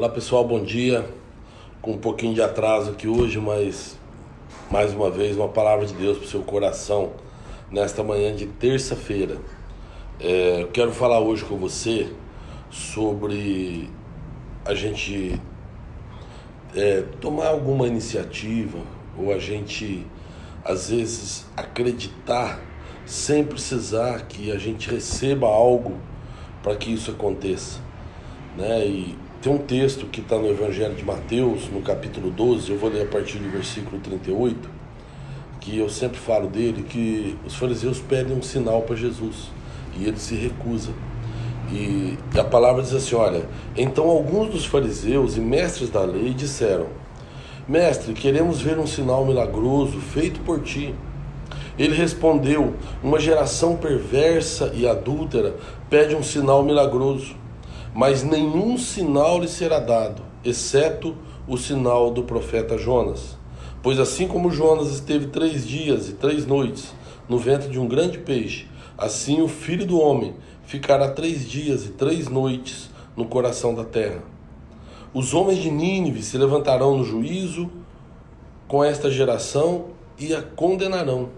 Olá pessoal, bom dia. Com um pouquinho de atraso aqui hoje, mas mais uma vez uma palavra de Deus para o seu coração nesta manhã de terça-feira. Eu quero falar hoje com você sobre a gente tomar alguma iniciativa ou a gente às vezes acreditar sem precisar que a gente receba algo para que isso aconteça, né? E tem um texto que está no Evangelho de Mateus, no capítulo 12, eu vou ler a partir do versículo 38, que eu sempre falo dele, que os fariseus pedem um sinal para Jesus e ele se recusa. E a palavra diz assim, olha, então alguns dos fariseus e mestres da lei disseram, mestre, queremos ver um sinal milagroso feito por ti. Ele respondeu, uma geração perversa e adúltera pede um sinal milagroso, mas nenhum sinal lhe será dado, exceto o sinal do profeta Jonas. Pois assim como Jonas esteve 3 dias e 3 noites no ventre de um grande peixe, assim o Filho do Homem ficará 3 dias e 3 noites no coração da terra. Os homens de Nínive se levantarão no juízo com esta geração e a condenarão,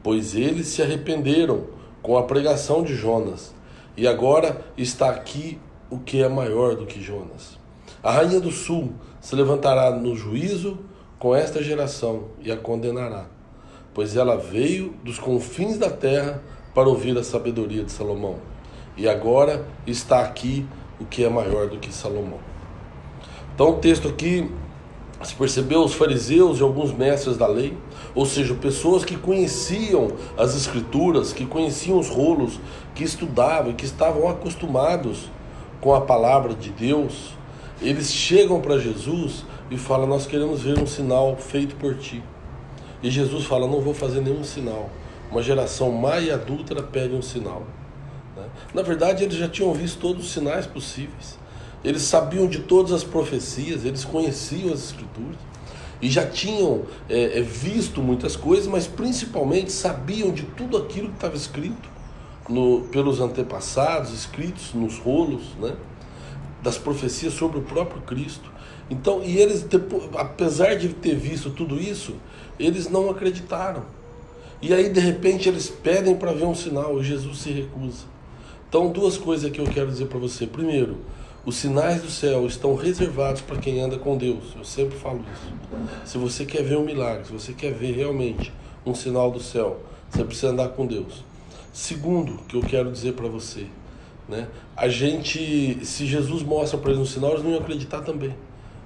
pois eles se arrependeram com a pregação de Jonas, e agora está aqui o que é maior do que Jonas. A rainha do sul se levantará no juízo com esta geração e a condenará, pois ela veio dos confins da terra para ouvir a sabedoria de Salomão, e agora está aqui o que é maior do que Salomão. Então o texto aqui, se percebeu, os fariseus e alguns mestres da lei, ou seja, pessoas que conheciam as escrituras, que conheciam os rolos, que estudavam e que estavam acostumados com a palavra de Deus, eles chegam para Jesus e falam, nós queremos ver um sinal feito por ti. E Jesus fala, não vou fazer nenhum sinal. Uma geração má e adúltera pede um sinal, né? Na verdade, eles já tinham visto todos os sinais possíveis. Eles sabiam de todas as profecias, eles conheciam as escrituras e já tinham visto muitas coisas, mas principalmente sabiam de tudo aquilo que estava escrito pelos antepassados, escritos nos rolos, né, das profecias sobre o próprio Cristo. Então, e eles, apesar de ter visto tudo isso, eles não acreditaram. E aí, de repente, eles pedem para ver um sinal e Jesus se recusa. Então, 2 coisas que eu quero dizer para você. Primeiro, os sinais do céu estão reservados para quem anda com Deus. Eu sempre falo isso. Se você quer ver um milagre, se você quer ver realmente um sinal do céu, você precisa andar com Deus. Segundo, que eu quero dizer para você, né? Se Jesus mostra para eles um sinal, eles não iam acreditar também.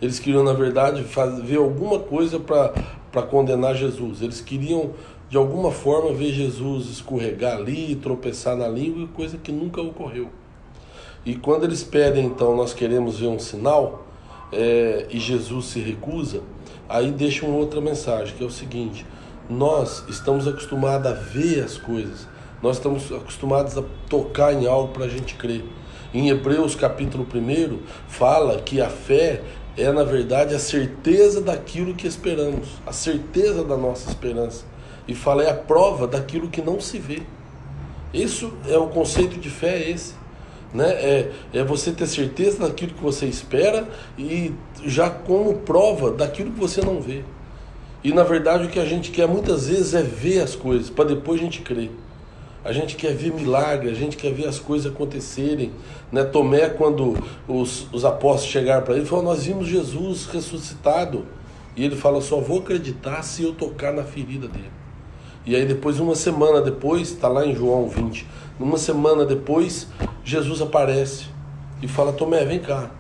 Eles queriam, na verdade, ver alguma coisa para condenar Jesus. Eles queriam, de alguma forma, ver Jesus escorregar ali, tropeçar na língua, coisa que nunca ocorreu. E quando eles pedem, então, nós queremos ver um sinal, e Jesus se recusa, aí deixa uma outra mensagem, que é o seguinte, nós estamos acostumados a ver as coisas, nós estamos acostumados a tocar em algo para a gente crer. Em Hebreus capítulo 1, fala que a fé é, na verdade, a certeza daquilo que esperamos, a certeza da nossa esperança. E fala, é a prova daquilo que não se vê. Isso é o conceito de fé, esse. Né? É você ter certeza daquilo que você espera e já como prova daquilo que você não vê. E na verdade o que a gente quer muitas vezes é ver as coisas, para depois a gente crer. A gente quer ver milagre, a gente quer ver as coisas acontecerem, né? Tomé, quando os apóstolos chegaram para ele, falou, nós vimos Jesus ressuscitado. E ele fala, só vou acreditar se eu tocar na ferida dele. E aí depois, uma semana depois, está lá em João 20, uma semana depois, Jesus aparece e fala, Tomé, vem cá,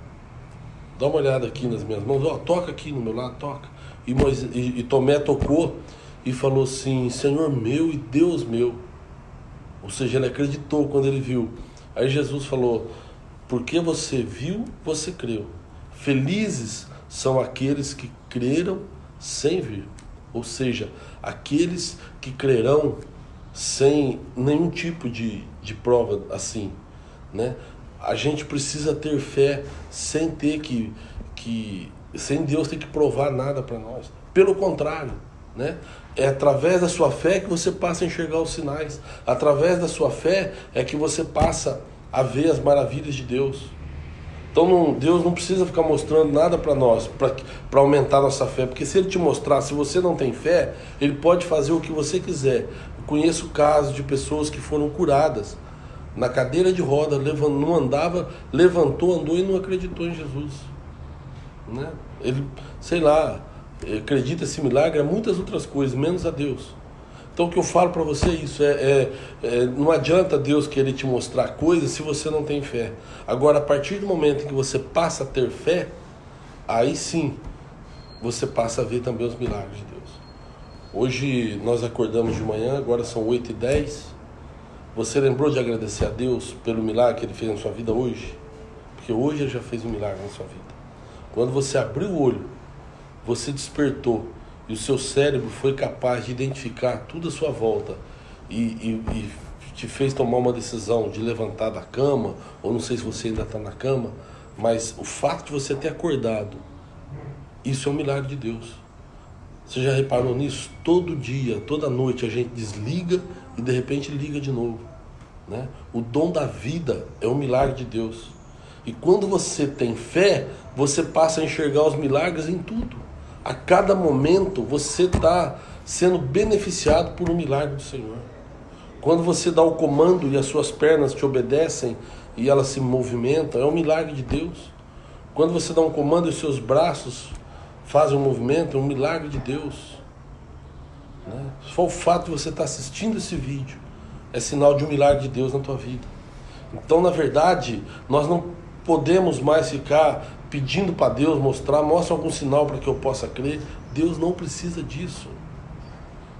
dá uma olhada aqui nas minhas mãos, toca aqui no meu lado, toca. E Tomé tocou e falou assim, Senhor meu e Deus meu. Ou seja, ele acreditou quando ele viu. Aí Jesus falou, porque você viu, você creu. Felizes são aqueles que creram sem ver. Ou seja, aqueles que crerão sem nenhum tipo de prova assim, né? A gente precisa ter fé sem ter sem Deus ter que provar nada para nós. Pelo contrário, né? É através da sua fé que você passa a enxergar os sinais. Através da sua fé é que você passa a ver as maravilhas de Deus. Então Deus não precisa ficar mostrando nada para nós, para aumentar nossa fé, porque se Ele te mostrar, se você não tem fé, Ele pode fazer o que você quiser. Eu conheço casos de pessoas que foram curadas na cadeira de roda, não andava, levantou, andou e não acreditou em Jesus, né? Ele, sei lá, acredita esse milagre a muitas outras coisas, menos a Deus. Então o que eu falo para você é isso, não adianta Deus querer te mostrar coisas se você não tem fé. Agora, a partir do momento em que você passa a ter fé, aí sim, você passa a ver também os milagres de Deus. Hoje nós acordamos de manhã, agora são 8h10. Você lembrou de agradecer a Deus pelo milagre que Ele fez na sua vida hoje? Porque hoje Ele já fez um milagre na sua vida. Quando você abriu o olho, você despertou, e o seu cérebro foi capaz de identificar tudo à sua volta e te fez tomar uma decisão de levantar da cama, ou não sei se você ainda está na cama, mas o fato de você ter acordado, isso é um milagre de Deus. Você já reparou nisso? Todo dia, toda noite a gente desliga e de repente liga de novo, né? O dom da vida é um milagre de Deus. E quando você tem fé, você passa a enxergar os milagres em tudo. A cada momento você está sendo beneficiado por um milagre do Senhor. Quando você dá o comando e as suas pernas te obedecem e elas se movimentam, é um milagre de Deus. Quando você dá um comando e os seus braços fazem um movimento, é um milagre de Deus, né? Só o fato de você estar assistindo esse vídeo é sinal de um milagre de Deus na tua vida. Então, na verdade, nós não podemos mais ficar pedindo para Deus mostra algum sinal para que eu possa crer. Deus não precisa disso,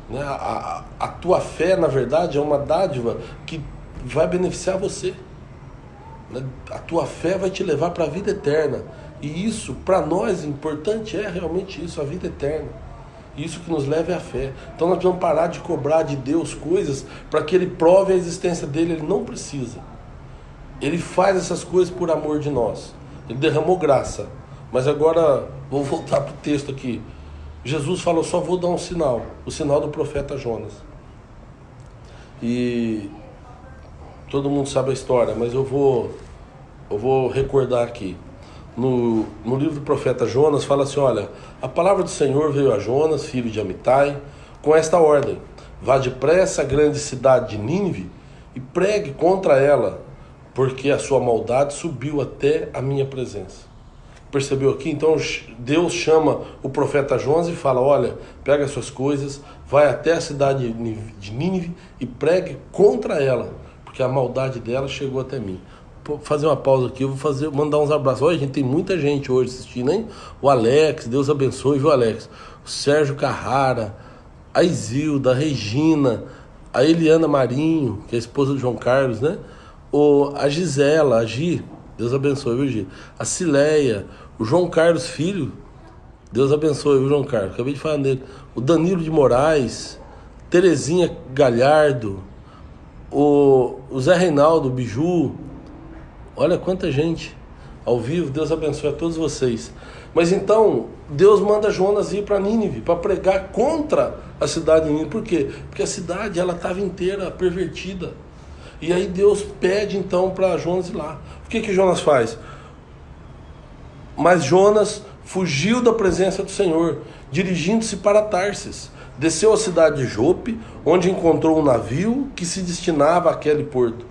né? A tua fé, na verdade, é uma dádiva que vai beneficiar você, né? A tua fé vai te levar para a vida eterna. E isso, para nós, importante é realmente isso, a vida eterna. Isso que nos leva é a fé. Então nós precisamos parar de cobrar de Deus coisas para que Ele prove a existência dele. Ele não precisa. Ele faz essas coisas por amor de nós. Ele derramou graça. Mas agora, vou voltar para o texto aqui. Jesus falou, só vou dar um sinal. O sinal do profeta Jonas. E todo mundo sabe a história, mas eu vou recordar aqui. No livro do profeta Jonas, fala assim, olha, a palavra do Senhor veio a Jonas, filho de Amitai, com esta ordem: vá depressa à grande cidade de Nínive e pregue contra ela, porque a sua maldade subiu até a minha presença. Percebeu aqui? Então Deus chama o profeta Jonas e fala, olha, pega as suas coisas, vai até a cidade de Nínive e pregue contra ela, porque a maldade dela chegou até mim. Vou fazer uma pausa aqui, eu vou mandar uns abraços. Olha, gente, tem muita gente hoje assistindo, hein? O Alex, Deus abençoe, viu, Alex? O Sérgio Carrara, a Isilda, a Regina, a Eliana Marinho, que é a esposa do João Carlos, né? A Gisela, a Gi, Deus abençoe, viu, Gi? A Cileia, o João Carlos Filho, Deus abençoe, viu, João Carlos? Acabei de falar dele. O Danilo de Moraes, Terezinha Galhardo, o Zé Reinaldo Biju. Olha quanta gente ao vivo, Deus abençoe a todos vocês. Mas então, Deus manda Jonas ir para Nínive, para pregar contra a cidade de Nínive. Por quê? Porque a cidade estava inteira pervertida. E aí Deus pede então para Jonas ir lá. O que Jonas faz? Mas Jonas fugiu da presença do Senhor, dirigindo-se para Tarsis. Desceu à cidade de Jope, onde encontrou um navio que se destinava àquele porto.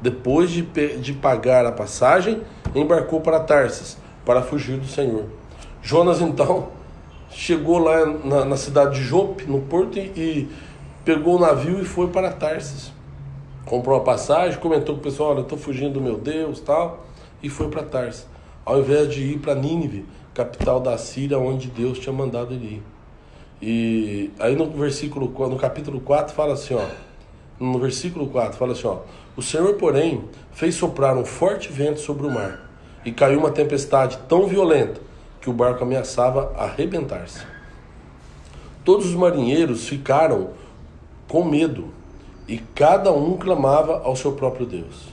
Depois de pagar a passagem, embarcou para Tarsis, para fugir do Senhor. Jonas, então, chegou lá na cidade de Jope, no porto, e pegou o navio e foi para Tarsis. Comprou a passagem, comentou com o pessoal, olha, eu estou fugindo do meu Deus, tal, e foi para Tarsis. Ao invés de ir para Nínive, capital da Síria, onde Deus tinha mandado ele ir. E aí no capítulo 4 fala assim, ó, no versículo 4 fala assim, ó, o Senhor, porém, fez soprar um forte vento sobre o mar, e caiu uma tempestade tão violenta que o barco ameaçava arrebentar-se. Todos os marinheiros ficaram com medo, e cada um clamava ao seu próprio Deus.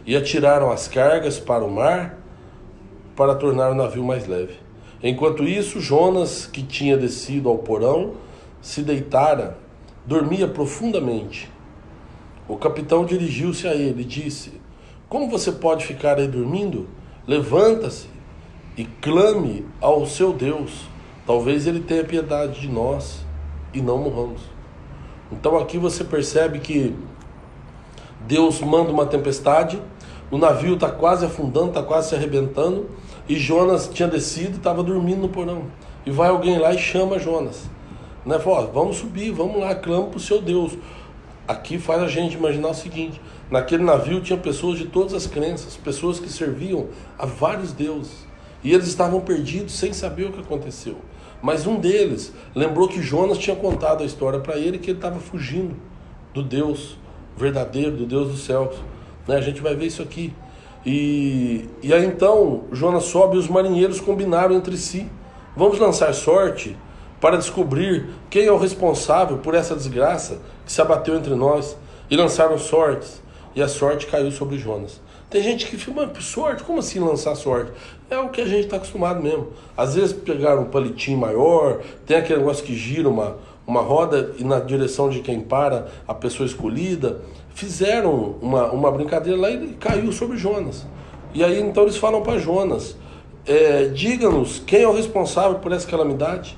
E atiraram as cargas para o mar, para tornar o navio mais leve. Enquanto isso, Jonas, que tinha descido ao porão, se deitara, dormia profundamente. O capitão dirigiu-se a ele e disse, como você pode ficar aí dormindo? levanta-se e clame ao seu Deus. Talvez ele tenha piedade de nós e não morramos. Então aqui você percebe que Deus manda uma tempestade, o navio está quase afundando, está quase se arrebentando, e Jonas tinha descido e estava dormindo no porão. E vai alguém lá e chama Jonas. Né? Fala, vamos subir, vamos lá, clama para o seu Deus. Aqui faz a gente imaginar o seguinte: naquele navio tinha pessoas de todas as crenças, pessoas que serviam a vários deuses. E eles estavam perdidos sem saber o que aconteceu. Mas um deles lembrou que Jonas tinha contado a história para ele, que ele estava fugindo do Deus verdadeiro, do Deus dos céus. Né? A gente vai ver isso aqui. E aí então Jonas sobe e os marinheiros combinaram entre si: vamos lançar sorte para descobrir quem é o responsável por essa desgraça que se abateu entre nós. E lançaram sortes, e a sorte caiu sobre Jonas. Tem gente que filma, sorte? Como assim lançar sorte? É o que a gente está acostumado mesmo. Às vezes pegaram um palitinho maior, tem aquele negócio que gira uma roda e na direção de quem para, a pessoa escolhida. Fizeram uma brincadeira lá e caiu sobre Jonas. E aí então eles falam para Jonas: diga-nos quem é o responsável por essa calamidade,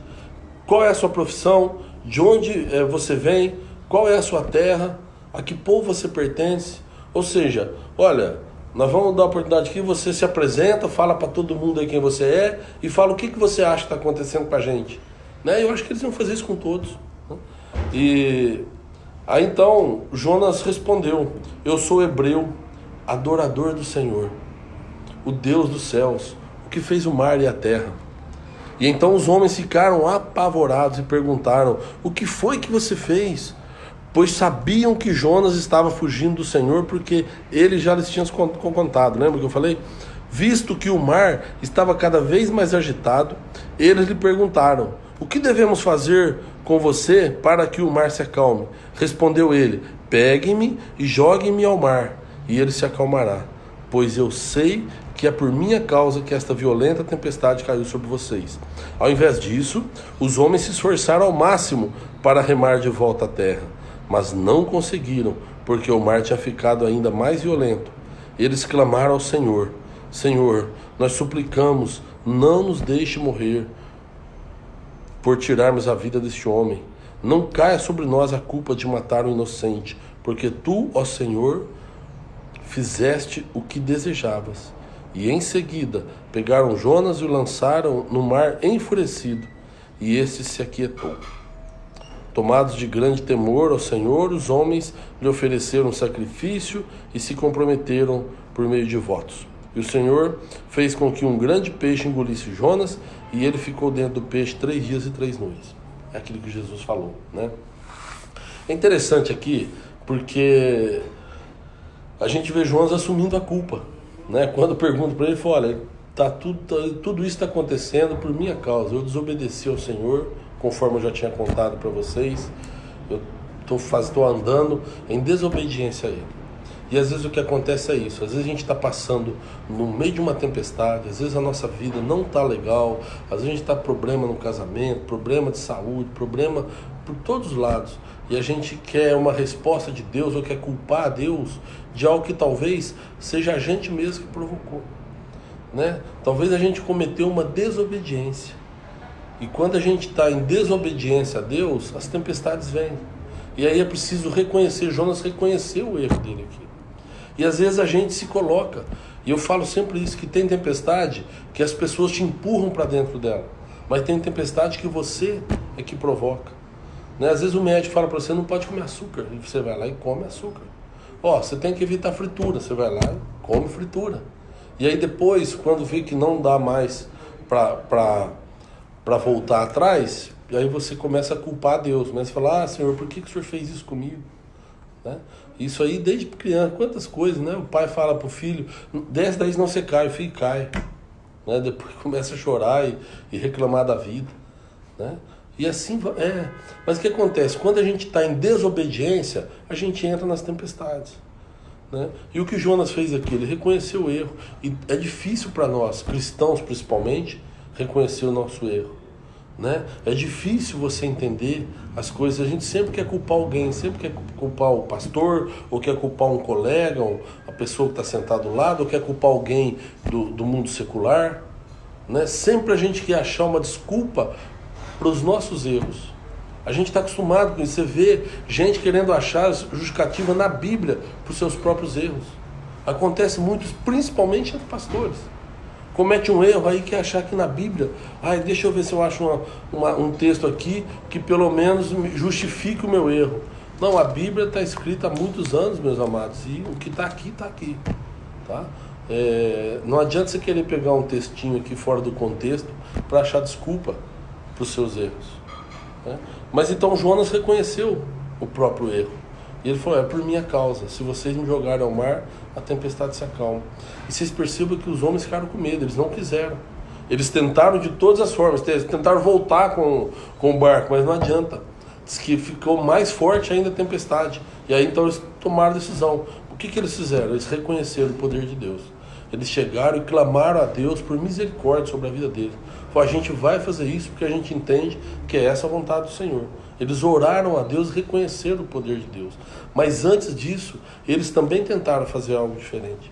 qual é a sua profissão, de onde você vem, qual é a sua terra, a que povo você pertence. Ou seja, olha, nós vamos dar a oportunidade aqui, você se apresenta, fala para todo mundo aí quem você é e fala o que você acha que está acontecendo com a gente. Né? Eu acho que eles iam fazer isso com todos. Né? E aí então Jonas respondeu: eu sou hebreu, adorador do Senhor, o Deus dos céus, o que fez o mar e a terra. E então os homens ficaram apavorados e perguntaram: o que foi que você fez? Pois sabiam que Jonas estava fugindo do Senhor, porque ele já lhes tinha contado. Lembra que eu falei? Visto que o mar estava cada vez mais agitado, eles lhe perguntaram: o que devemos fazer com você para que o mar se acalme? Respondeu ele: pegue-me e jogue-me ao mar, e ele se acalmará. Pois eu sei que é por minha causa que esta violenta tempestade caiu sobre vocês. Ao invés disso, os homens se esforçaram ao máximo para remar de volta à terra, mas não conseguiram, porque o mar tinha ficado ainda mais violento. Eles clamaram ao Senhor: Senhor, nós suplicamos, não nos deixe morrer por tirarmos a vida deste homem. Não caia sobre nós a culpa de matar o inocente, porque tu, ó Senhor, fizeste o que desejavas. E em seguida pegaram Jonas e o lançaram no mar enfurecido, e este se aquietou. Tomados de grande temor ao Senhor, os homens lhe ofereceram sacrifício e se comprometeram por meio de votos. E o Senhor fez com que um grande peixe engolisse Jonas, e ele ficou dentro do peixe 3 dias e 3 noites. É aquilo que Jesus falou, né? É interessante aqui, porque a gente vê Jonas assumindo a culpa, né? Quando pergunto para ele, ele fala: olha, tudo isso está acontecendo por minha causa. Eu desobedeci ao Senhor, conforme eu já tinha contado para vocês. Eu estou andando em desobediência a Ele. E às vezes o que acontece é isso. Às vezes a gente está passando no meio de uma tempestade, às vezes a nossa vida não está legal, às vezes a gente está com problema no casamento, problema de saúde, problema por todos os lados. E a gente quer uma resposta de Deus, ou quer culpar a Deus de algo que talvez seja a gente mesmo que provocou. Né? Talvez a gente cometeu uma desobediência. E quando a gente está em desobediência a Deus, as tempestades vêm. E aí é preciso reconhecer. Jonas reconheceu o erro dele aqui. E às vezes a gente se coloca, e eu falo sempre isso, que tem tempestade que as pessoas te empurram para dentro dela, mas tem tempestade que você é que provoca. Né? Às vezes o médico fala para você: não pode comer açúcar, e você vai lá e come açúcar. Você tem que evitar fritura, você vai lá e come fritura. E aí depois, quando vê que não dá mais para voltar atrás, e aí você começa a culpar Deus, começa a falar: Senhor, por que o Senhor fez isso comigo? Né? Isso aí desde criança, quantas coisas, né? O pai fala pro filho: desce daí senão você cai, o filho cai. Né? Depois começa a chorar e reclamar da vida. Né? E assim é. Mas o que acontece? Quando a gente está em desobediência, a gente entra nas tempestades. Né? E o que Jonas fez aqui? Ele reconheceu o erro. E é difícil para nós, cristãos principalmente, reconhecer o nosso erro. né? É difícil você entender as coisas. A gente sempre quer culpar alguém, sempre quer culpar o pastor, ou quer culpar um colega, ou a pessoa que está sentada do lado, ou quer culpar alguém do mundo secular, né? Sempre a gente quer achar uma desculpa para os nossos erros. A gente está acostumado com isso. Você vê gente querendo achar justificativa na Bíblia para os seus próprios erros. Acontece muito, principalmente entre pastores. Comete um erro aí, quer achar que na Bíblia, deixa eu ver se eu acho um texto aqui que pelo menos justifique o meu erro. Não, a Bíblia está escrita há muitos anos, meus amados, e o que está aqui, está aqui. Tá? Não adianta você querer pegar um textinho aqui fora do contexto para achar desculpa para os seus erros. Né? Mas então Jonas reconheceu o próprio erro. E ele falou, é por minha causa, se vocês me jogarem ao mar, a tempestade se acalma. E vocês percebam que os homens ficaram com medo, eles não quiseram. Eles tentaram de todas as formas, tentaram voltar com o barco, mas não adianta. Diz que ficou mais forte ainda a tempestade. E aí então eles tomaram a decisão. O que eles fizeram? Eles reconheceram o poder de Deus. Eles chegaram e clamaram a Deus por misericórdia sobre a vida deles. Falaram, a gente vai fazer isso porque a gente entende que é essa a vontade do Senhor. Eles oraram a Deus e reconheceram o poder de Deus. Mas antes disso, eles também tentaram fazer algo diferente.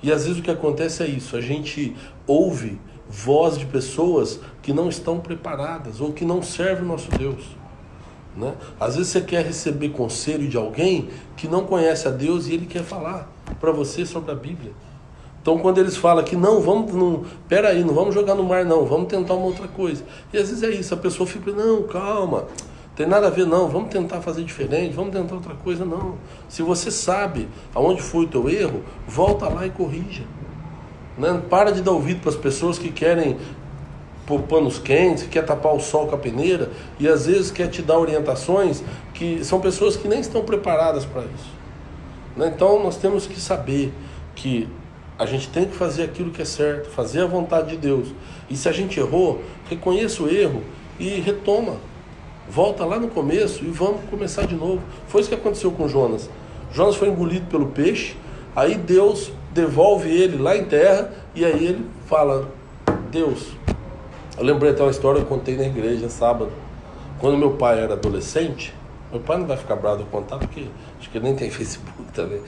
E às vezes o que acontece é isso, a gente ouve voz de pessoas que não estão preparadas ou que não servem o nosso Deus. Né? Às vezes você quer receber conselho de alguém que não conhece a Deus e ele quer falar para você sobre a Bíblia. Então quando eles falam que não vamos jogar no mar não, vamos tentar uma outra coisa. E às vezes é isso, a pessoa fica, não, calma, tem nada a ver não, vamos tentar fazer diferente, vamos tentar outra coisa, não. Se você sabe aonde foi o teu erro, volta lá e corrija. Né? Para de dar ouvido para as pessoas que querem pôr panos quentes, que quer tapar o sol com a peneira, e às vezes quer te dar orientações que são pessoas que nem estão preparadas para isso. Né? Então nós temos que saber que a gente tem que fazer aquilo que é certo, fazer a vontade de Deus. E se a gente errou, reconheça o erro e retoma. Volta lá no começo e vamos começar de novo. Foi isso que aconteceu com Jonas. Jonas foi engolido pelo peixe, aí Deus devolve ele lá em terra, e aí ele fala, Deus, eu lembrei até uma história que eu contei na igreja sábado. Quando meu pai era adolescente, meu pai não vai ficar bravo de eu contar, porque acho que ele nem tem Facebook também.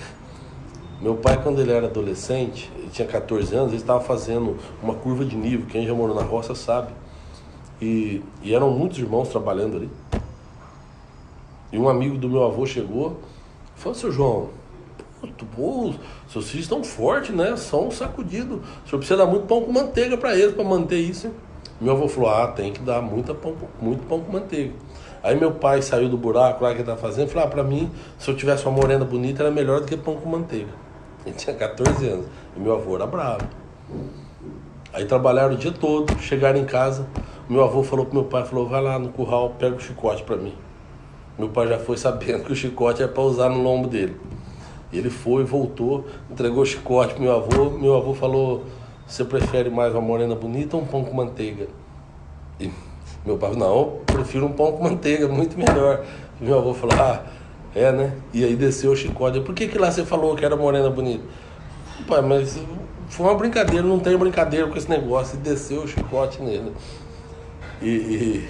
Meu pai, quando ele era adolescente, ele tinha 14 anos, ele estava fazendo uma curva de nível, quem já morou na roça sabe. E eram muitos irmãos trabalhando ali. E um amigo do meu avô chegou e falou, seu João, seus filhos estão fortes, né? São um sacudido. O senhor precisa dar muito pão com manteiga para eles, para manter isso. Hein? Meu avô falou, tem que dar muito pão com manteiga. Aí meu pai saiu do buraco lá que ele estava fazendo e falou, para mim, se eu tivesse uma morena bonita, era melhor do que pão com manteiga. Ele tinha 14 anos. E meu avô era bravo. Aí trabalharam o dia todo, chegaram em casa. Meu avô falou pro meu pai, vai lá no curral, pega o chicote para mim. Meu pai já foi sabendo que o chicote é para usar no lombo dele. Ele foi, voltou, entregou o chicote pro meu avô. Meu avô falou, você prefere mais uma morena bonita ou um pão com manteiga? E meu pai falou, não, eu prefiro um pão com manteiga, muito melhor. E meu avô falou, né? E aí desceu o chicote. Por que lá você falou que era morena bonita? Pai, mas foi uma brincadeira, não tem brincadeira com esse negócio. E desceu o chicote nele. E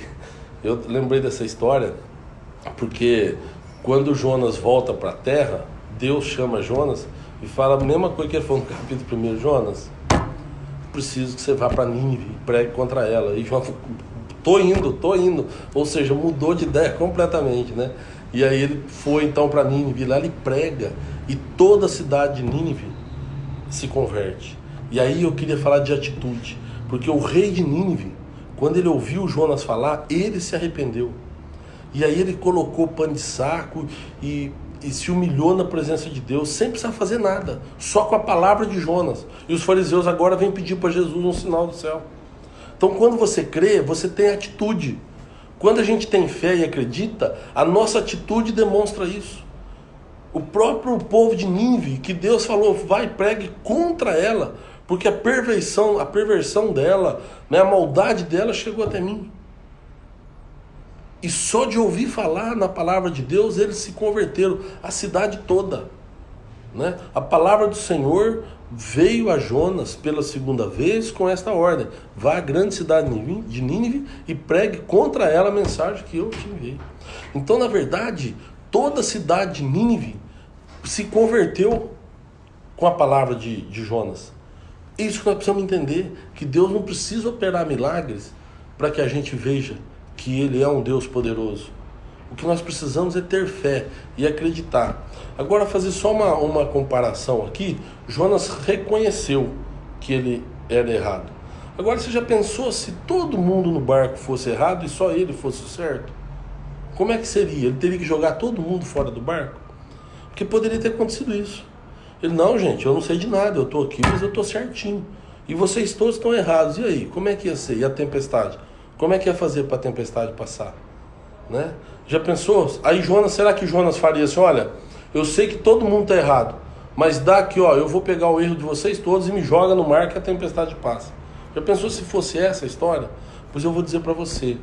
eu lembrei dessa história porque quando Jonas volta para a terra, Deus chama Jonas e fala a mesma coisa que ele falou no capítulo 1, Jonas, preciso que você vá para Nínive e pregue contra ela. E Jonas falou, tô indo. Ou seja, mudou de ideia completamente, né? E aí ele foi então para Nínive, lá ele prega e toda a cidade de Nínive se converte. E aí eu queria falar de atitude, porque o rei de Nínive, quando ele ouviu Jonas falar, ele se arrependeu. E aí ele colocou pano de saco e se humilhou na presença de Deus, sem precisar fazer nada, só com a palavra de Jonas. E os fariseus agora vêm pedir para Jesus um sinal do céu. Então quando você crê, você tem atitude. Quando a gente tem fé e acredita, a nossa atitude demonstra isso. O próprio povo de Nínive, que Deus falou, vai, pregue contra ela, porque a perversão dela, né, a maldade dela chegou até mim. E só de ouvir falar na palavra de Deus, eles se converteram, a cidade toda. Né? A palavra do Senhor veio a Jonas pela segunda vez com esta ordem: vá à grande cidade de Nínive e pregue contra ela a mensagem que eu te enviei. Então, na verdade, toda a cidade de Nínive se converteu com a palavra de Jonas. Isso que nós precisamos entender, que Deus não precisa operar milagres para que a gente veja que Ele é um Deus poderoso. O que nós precisamos é ter fé e acreditar. Agora, fazer só uma comparação aqui. Jonas reconheceu que ele era errado. Agora, você já pensou se todo mundo no barco fosse errado e só ele fosse certo? Como é que seria? Ele teria que jogar todo mundo fora do barco? Porque poderia ter acontecido isso. Ele: não, gente, eu não sei de nada, eu estou aqui, mas eu estou certinho. E vocês todos estão errados. E aí, como é que ia ser? E a tempestade? Como é que ia fazer para a tempestade passar? Né? Já pensou? Aí Jonas, será que Jonas faria assim: olha, eu sei que todo mundo está errado, mas daqui, ó, eu vou pegar o erro de vocês todos e me joga no mar que a tempestade passa. Já pensou se fosse essa a história? Pois eu vou dizer para você,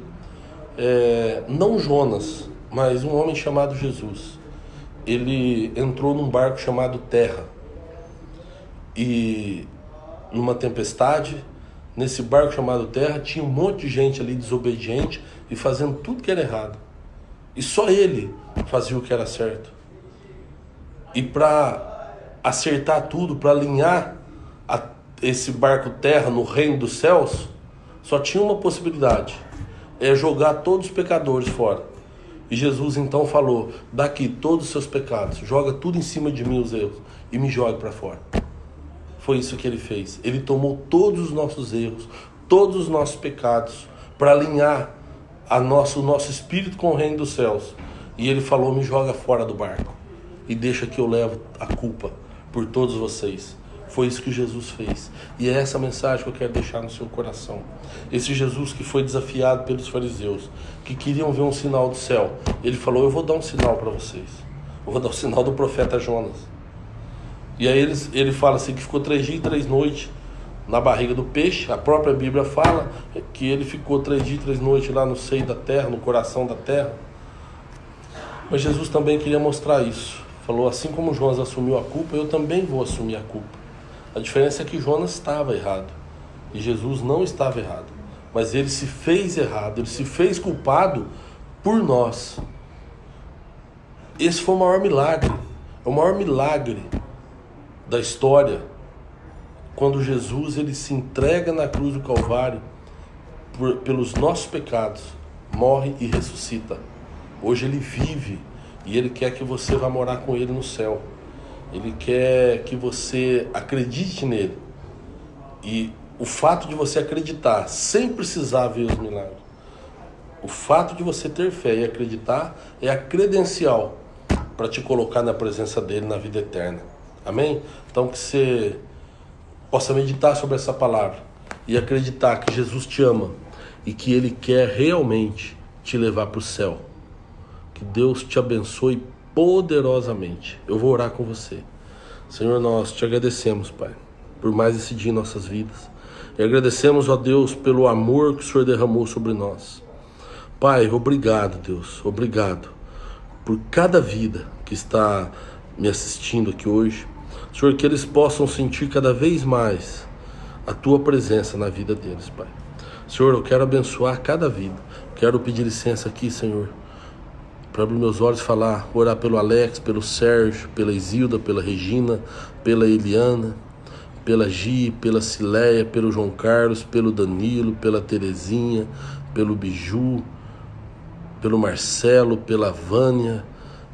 não Jonas, mas um homem chamado Jesus. Ele entrou num barco chamado Terra, e numa tempestade, nesse barco chamado Terra, tinha um monte de gente ali desobediente e fazendo tudo que era errado. E só ele fazia o que era certo. E para acertar tudo, para alinhar esse barco Terra no reino dos céus, só tinha uma possibilidade: jogar todos os pecadores fora. E Jesus então falou: daqui todos os seus pecados, joga tudo em cima de mim, os erros, e me joga para fora. Foi isso que ele fez. Ele tomou todos os nossos erros, todos os nossos pecados, para alinhar o nosso espírito com o reino dos céus. E ele falou: me joga fora do barco e deixa que eu levo a culpa por todos vocês. Foi isso que Jesus fez. E é essa mensagem que eu quero deixar no seu coração. Esse Jesus que foi desafiado pelos fariseus, que queriam ver um sinal do céu, ele falou: eu vou dar um sinal para vocês. Eu vou dar o sinal do profeta Jonas. E aí ele fala assim, que ficou 3 dias e 3 noites na barriga do peixe. A própria Bíblia fala que ele ficou 3 dias e 3 noites lá no seio da terra, no coração da terra. Mas Jesus também queria mostrar isso. Falou: assim como Jonas assumiu a culpa, eu também vou assumir a culpa. A diferença é que Jonas estava errado e Jesus não estava errado. Mas ele se fez errado, ele se fez culpado por nós. Esse foi o maior milagre. É o maior milagre da história, quando Jesus ele se entrega na cruz do Calvário pelos nossos pecados, morre e ressuscita. Hoje ele vive e ele quer que você vá morar com ele no céu. Ele quer que você acredite nele. E o fato de você acreditar sem precisar ver os milagres, o fato de você ter fé e acreditar, é a credencial para te colocar na presença dele na vida eterna. Amém? Então que você possa meditar sobre essa palavra e acreditar que Jesus te ama e que Ele quer realmente te levar para o céu. Que Deus te abençoe poderosamente. Eu vou orar com você. Senhor, nós te agradecemos, Pai, por mais esse dia em nossas vidas. E agradecemos, ó Deus, pelo amor que o Senhor derramou sobre nós. Pai, obrigado, Deus, obrigado por cada vida que está me assistindo aqui hoje. Senhor, que eles possam sentir cada vez mais a Tua presença na vida deles, Pai. Senhor, eu quero abençoar cada vida. Quero pedir licença aqui, Senhor, para abrir meus olhos e falar, orar pelo Alex, pelo Sérgio, pela Isilda, pela Regina, pela Eliana, pela Gi, pela Cileia, pelo João Carlos, pelo Danilo, pela Terezinha, pelo Biju, pelo Marcelo, pela Vânia,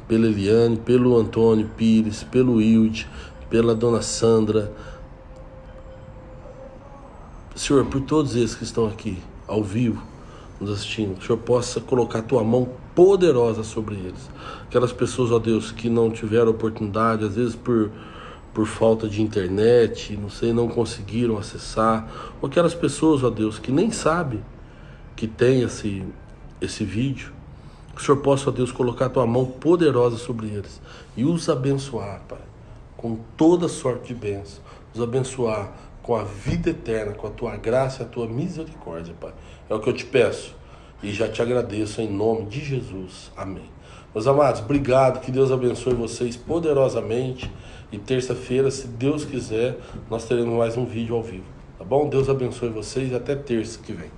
pela Eliane, pelo Antônio Pires, pelo Wilde, pela Dona Sandra. Senhor, por todos esses que estão aqui, ao vivo, nos assistindo, que o Senhor possa colocar a Tua mão poderosa sobre eles. Aquelas pessoas, ó Deus, que não tiveram oportunidade, às vezes por falta de internet, não sei, não conseguiram acessar, ou aquelas pessoas, ó Deus, que nem sabem que tem esse vídeo, que o Senhor possa, ó Deus, colocar a Tua mão poderosa sobre eles e os abençoar, Pai, com toda sorte de bênção, os abençoar com a vida eterna, com a Tua graça e a Tua misericórdia, Pai. É o que eu te peço, e já te agradeço em nome de Jesus. Amém. Meus amados, obrigado, que Deus abençoe vocês poderosamente, e terça-feira, se Deus quiser, nós teremos mais um vídeo ao vivo, tá bom? Deus abençoe vocês e até terça que vem.